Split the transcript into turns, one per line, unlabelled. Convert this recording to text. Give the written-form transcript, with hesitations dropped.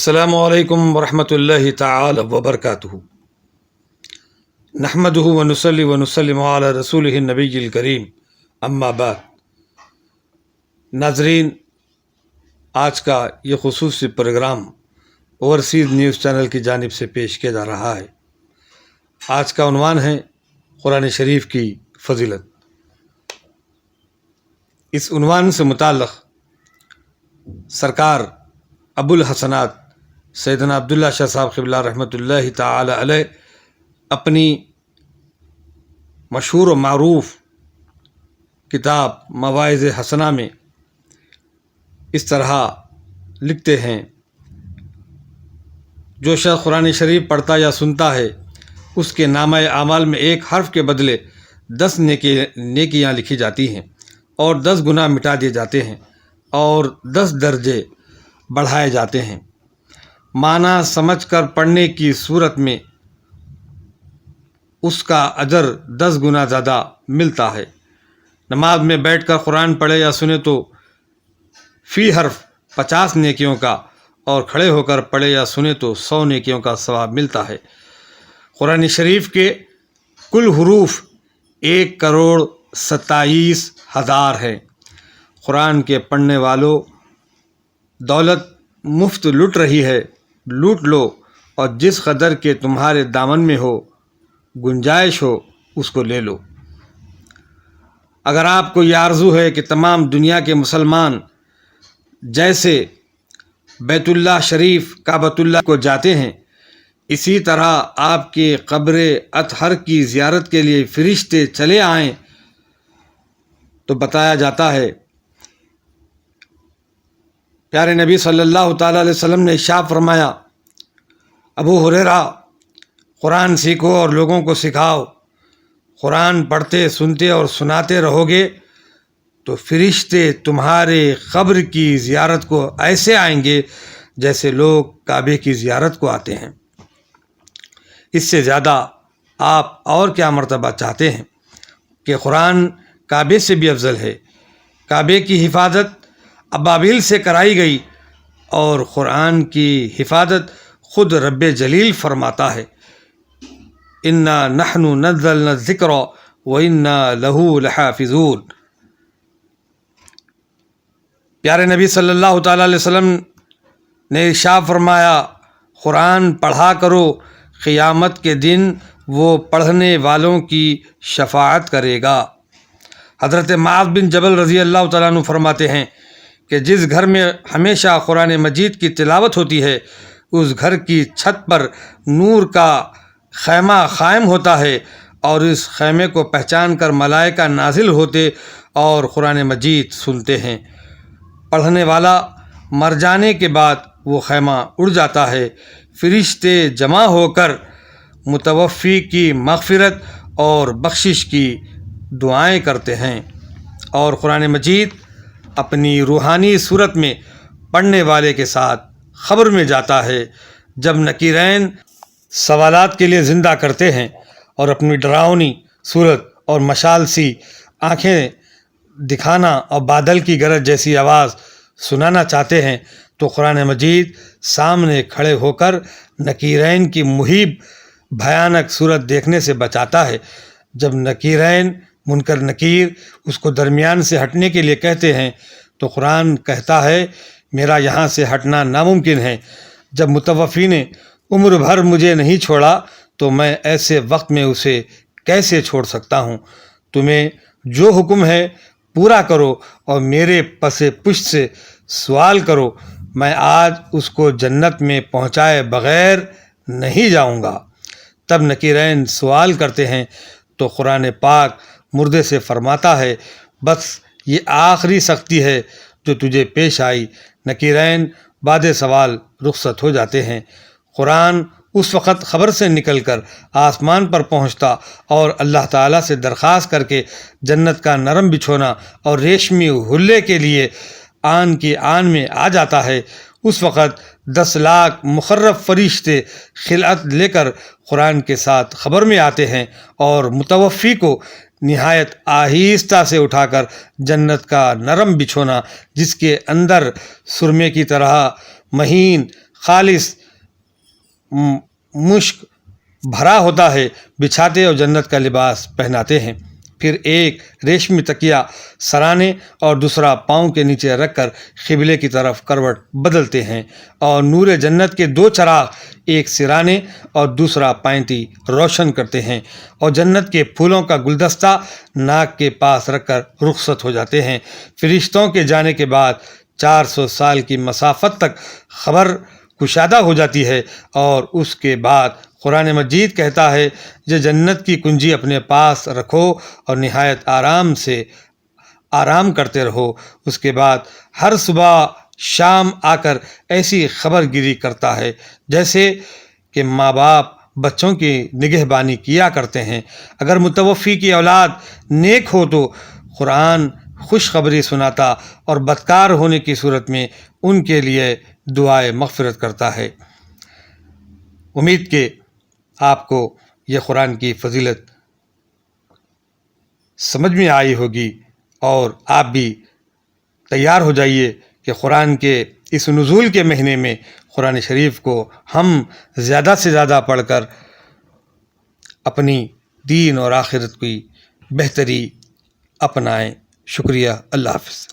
السلام علیکم ورحمۃ اللہ تعالی وبرکاتہ۔ نحمدہ ونصلی ونسلم علی رسولہ النبی الکریم، اما بعد۔ ناظرین، آج کا یہ خصوصی پروگرام اوورسیز نیوز چینل کی جانب سے پیش کیا جا رہا ہے۔ آج کا عنوان ہے قرآن شریف کی فضیلت۔ اس عنوان سے متعلق سرکار ابو الحسنات سیدنا عبداللہ شاہ صاحب قبلہ رحمۃ اللہ تعالی علیہ اپنی مشہور و معروف کتاب مواعظ حسنہ میں اس طرح لکھتے ہیں: جو شخص قرآن شریف پڑھتا یا سنتا ہے، اس کے نامہ اعمال میں ایک حرف کے بدلے 10 نیکیاں لکھی جاتی ہیں اور 10 گناہ مٹا دیے جاتے ہیں اور 10 درجے بڑھائے جاتے ہیں۔ معنی سمجھ کر پڑھنے کی صورت میں اس کا اجر 10 گنا زیادہ ملتا ہے۔ نماز میں بیٹھ کر قرآن پڑھے یا سنے تو فی حرف 50 نیکیوں کا، اور کھڑے ہو کر پڑھے یا سنے تو 100 نیکیوں کا ثواب ملتا ہے۔ قرآن شریف کے کل حروف 1,27,000 ہیں۔ قرآن کے پڑھنے والوں دولت مفت لٹ رہی ہے، لوٹ لو، اور جس قدر کے تمہارے دامن میں ہو، گنجائش ہو، اس کو لے لو۔ اگر آپ کو یہ آرزو ہے کہ تمام دنیا کے مسلمان جیسے بیت اللہ شریف کعبۃ اللہ کو جاتے ہیں، اسی طرح آپ کے قبر اطہر کی زیارت کے لیے فرشتے چلے آئیں، تو بتایا جاتا ہے پیارے نبی صلی اللہ تعالیٰ علیہ وسلم نے ارشاد فرمایا: ابو ہریرہ، قرآن سیکھو اور لوگوں کو سکھاؤ۔ قرآن پڑھتے، سنتے اور سناتے رہو گے تو فرشتے تمہارے قبر کی زیارت کو ایسے آئیں گے جیسے لوگ کعبے کی زیارت کو آتے ہیں۔ اس سے زیادہ آپ اور کیا مرتبہ چاہتے ہیں کہ قرآن کعبے سے بھی افضل ہے۔ کعبے کی حفاظت ابابیل سے کرائی گئی، اور قرآن کی حفاظت خود رب جلیل فرماتا ہے: انا نحن نزلنا الذکر وانا لہ لحافظون۔ پیارے نبی صلی اللہ تعالیٰ علیہ وسلم نے ارشاد فرمایا: قرآن پڑھا کرو، قیامت کے دن وہ پڑھنے والوں کی شفاعت کرے گا۔ حضرت معاذ بن جبل رضی اللہ تعالیٰ عنہ فرماتے ہیں کہ جس گھر میں ہمیشہ قرآن مجید کی تلاوت ہوتی ہے، اس گھر کی چھت پر نور کا خیمہ قائم ہوتا ہے، اور اس خیمے کو پہچان کر ملائکہ نازل ہوتے اور قرآن مجید سنتے ہیں۔ پڑھنے والا مر جانے کے بعد وہ خیمہ اڑ جاتا ہے، فرشتے جمع ہو کر متوفی کی مغفرت اور بخشش کی دعائیں کرتے ہیں، اور قرآن مجید اپنی روحانی صورت میں پڑھنے والے کے ساتھ قبر میں جاتا ہے۔ جب نکیرین سوالات کے لیے زندہ کرتے ہیں اور اپنی ڈراؤنی صورت اور مشال سی آنکھیں دکھانا اور بادل کی گرج جیسی آواز سنانا چاہتے ہیں، تو قرآن مجید سامنے کھڑے ہو کر نکیرین کی مہیب بھیانک صورت دیکھنے سے بچاتا ہے۔ جب نکیرین منکر نکیر اس کو درمیان سے ہٹنے کے لیے کہتے ہیں تو قرآن کہتا ہے: میرا یہاں سے ہٹنا ناممکن ہے۔ جب متوفی نے عمر بھر مجھے نہیں چھوڑا تو میں ایسے وقت میں اسے کیسے چھوڑ سکتا ہوں؟ تمہیں جو حکم ہے پورا کرو اور میرے پس پشت سے سوال کرو، میں آج اس کو جنت میں پہنچائے بغیر نہیں جاؤں گا۔ تب نکیرین سوال کرتے ہیں تو قرآن پاک مردے سے فرماتا ہے: بس یہ آخری سختی ہے جو تجھے پیش آئی۔ نکیرین بعد سوال رخصت ہو جاتے ہیں۔ قرآن اس وقت خبر سے نکل کر آسمان پر پہنچتا اور اللہ تعالیٰ سے درخواست کر کے جنت کا نرم بچھونا اور ریشمی حلے کے لیے آن کی آن میں آ جاتا ہے۔ اس وقت 10 لاکھ مقرب فرشتے خلعت لے کر قرآن کے ساتھ خبر میں آتے ہیں اور متوفی کو نہایت آہستہ سے اٹھا کر جنت کا نرم بچھونا، جس کے اندر سرمے کی طرح مہین خالص مشک بھرا ہوتا ہے بچھاتے اور جنت کا لباس پہناتے ہیں۔ پھر ایک ریشمی تکیہ سرانے اور دوسرا پاؤں کے نیچے رکھ کر قبلے کی طرف کروٹ بدلتے ہیں، اور نور جنت کے 2 چراغ ایک سرانے اور دوسرا پینتی روشن کرتے ہیں، اور جنت کے پھولوں کا گلدستہ ناک کے پاس رکھ کر رخصت ہو جاتے ہیں۔ فرشتوں کے جانے کے بعد 400 سال کی مسافت تک خبر کشادہ ہو جاتی ہے، اور اس کے بعد قرآن مجید کہتا ہے کہ جنت کی کنجی اپنے پاس رکھو اور نہایت آرام سے آرام کرتے رہو۔ اس کے بعد ہر صبح شام آ کر ایسی خبر گیری کرتا ہے جیسے کہ ماں باپ بچوں کی نگہبانی کیا کرتے ہیں۔ اگر متوفی کی اولاد نیک ہو تو قرآن خوشخبری سناتا اور بدکار ہونے کی صورت میں ان کے لیے دعائے مغفرت کرتا ہے۔ امید کہ آپ کو یہ قرآن کی فضیلت سمجھ میں آئی ہوگی، اور آپ بھی تیار ہو جائیے کہ قرآن کے اس نزول کے مہینے میں قرآن شریف کو ہم زیادہ سے زیادہ پڑھ کر اپنی دین اور آخرت کی بہتری اپنائیں۔ شکریہ، اللہ حافظ۔